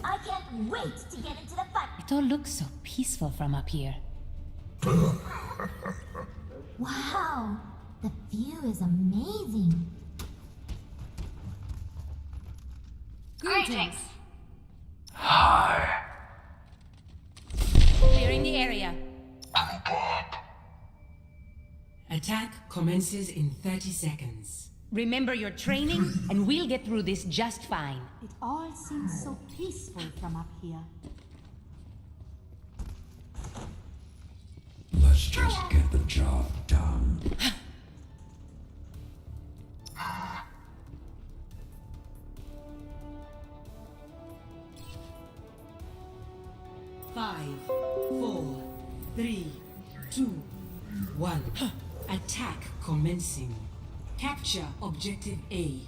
I can't wait to get into the fight. It all looks so peaceful from up here. Wow, the view is amazing. Greetings. Hi. Clearing the area. Attack commences in 30 seconds. Remember your training, and we'll get through this just fine. It all seems so peaceful from up here. Let's just get the job done. Five, four, three, two, one. Attack commencing. Capture objective A.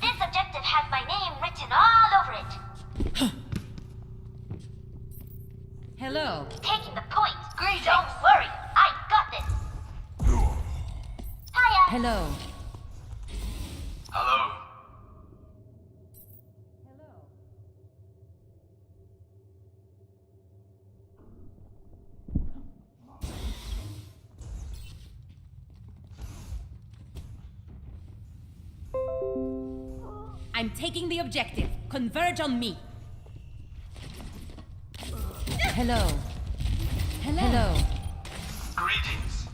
This objective has my name written all over it. Hello. Taking the point. Don't worry, I got this. Hiya. Hello. Hello. I'm taking the objective. Converge on me. Hello. Hello. Greetings.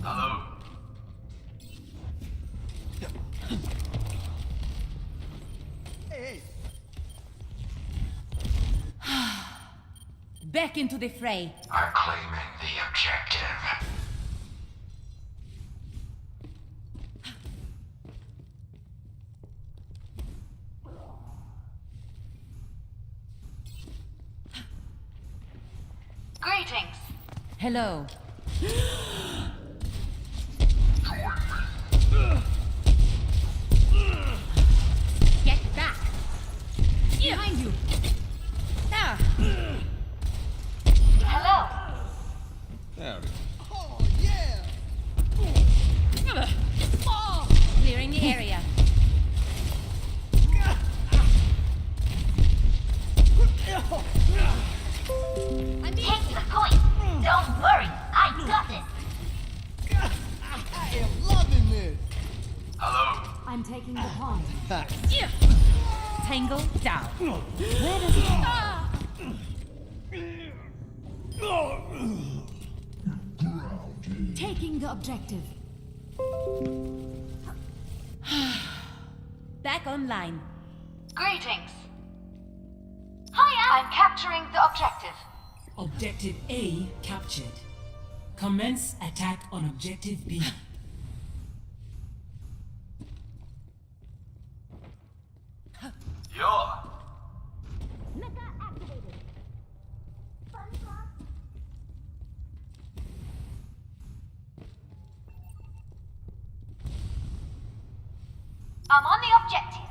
Hello. Back into the fray. I'm claiming the objective. Greetings. Hello. Get back. Behind you. Ah. Hello. Clearing the area. I'm taking the point. Don't worry, I got this. I am loving this. Hello. I'm taking the point. Tango down. Where does it Taking the objective. Back online. Greetings. Hiya. I'm capturing the objective. Objective A captured. Commence attack on objective B. You're. I'm on the objective.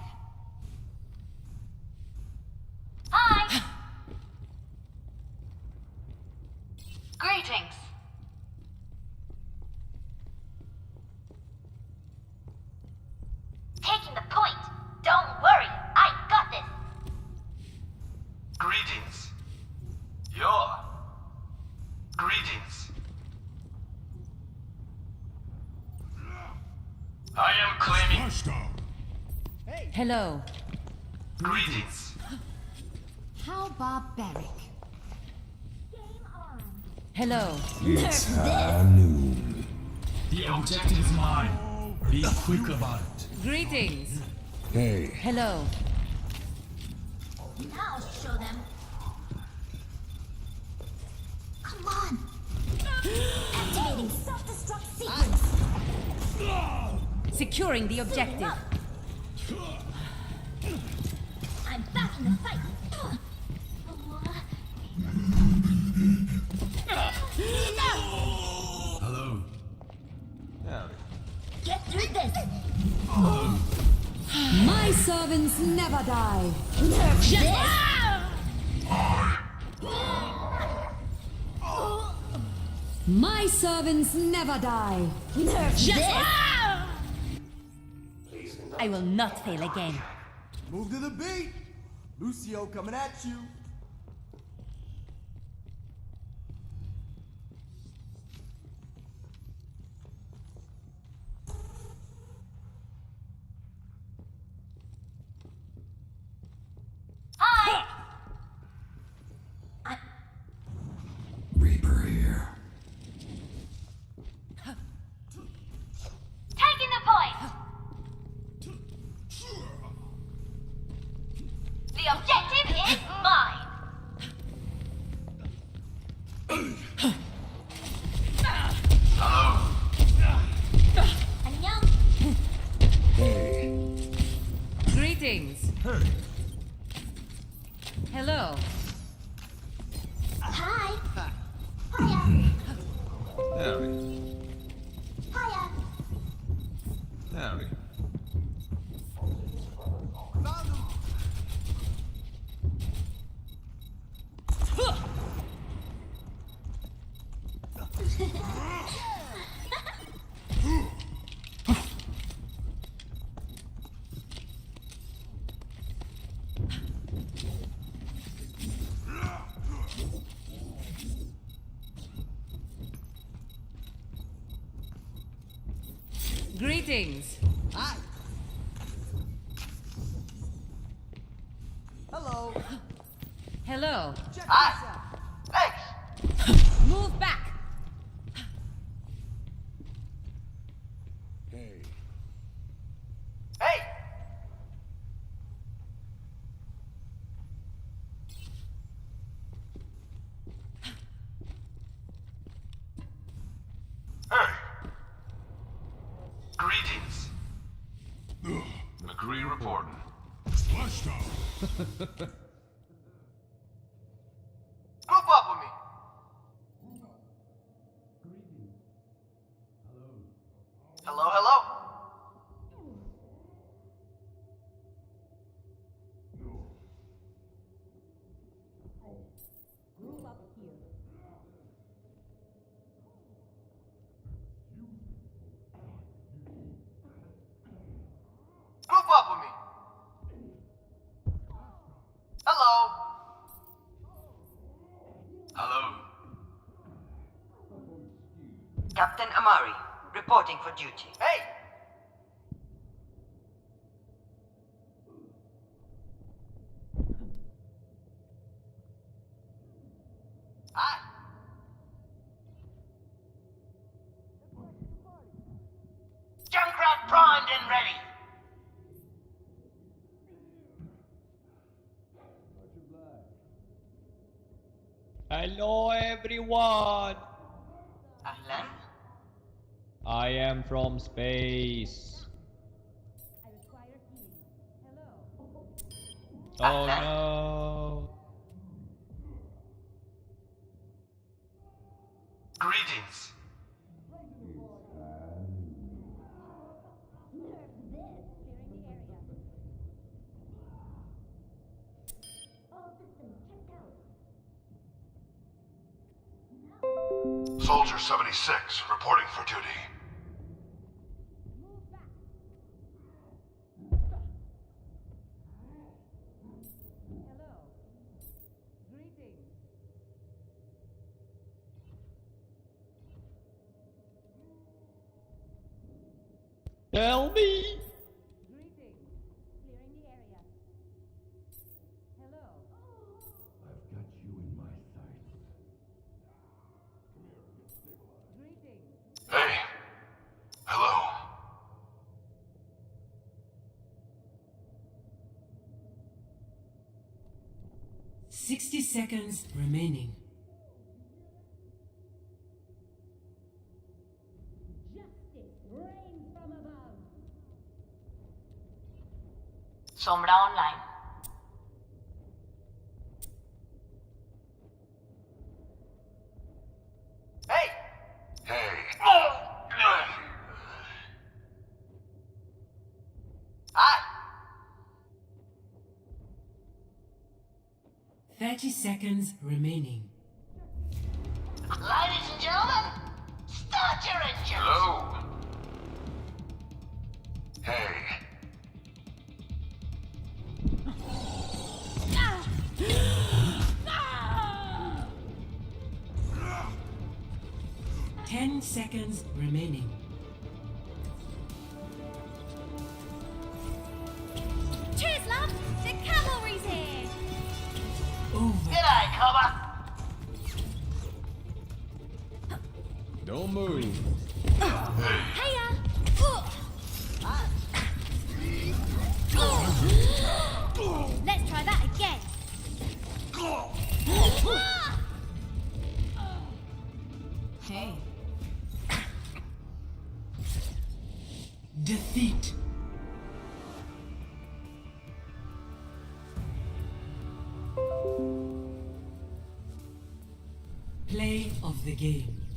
Hi. Greetings. Taking the point. Don't worry, I got this. Greetings. You're. Greetings. I am claiming. Hello. Greetings. How barbaric. Hello. It's high noon. The objective is mine. Be quick about it. Greetings. Hey. Hello. Now I'll show them. Come on. Activating self-destruct sequence. Securing the objective. I'm back in the fight. Hello. Get through this. My servants never die. Nerf this. My servants never die. Nerf this. I will not fail again. Move to the beat. Lucio coming at you. Hi. Reaper here. Taking the point. The objective is mine. 안녕. Hey. Greetings. Hello. Hi. Hiya. Howdy. Hiya. Howdy. Found him. Greetings. Hi. Hello. Hello. Check this out. Move back. Hey. Greetings. McCree reporting. Group up with me. Hello, hello. Group up with me. Hello. Hello. Captain Amari, reporting for duty. Hey. Hi. Junkrat primed and ready. Hello everyone! Ahlan? I am from space. Oh no! Greetings. Soldier 76, reporting for duty. Tell me! I've got you in my sights. Hey. Hello. 60 seconds remaining. Justice reigns from above. Sombra online. Hey! Hey. Hi! 30 seconds remaining. Ladies and gentlemen, start your engines. Hello. Hey. Ah! 10 seconds remaining. Cheers, love! The cavalry's here! Over. G'day, Cobber! Don't move. Heya! Let's try that again. Hey. Defeat. Play of the game.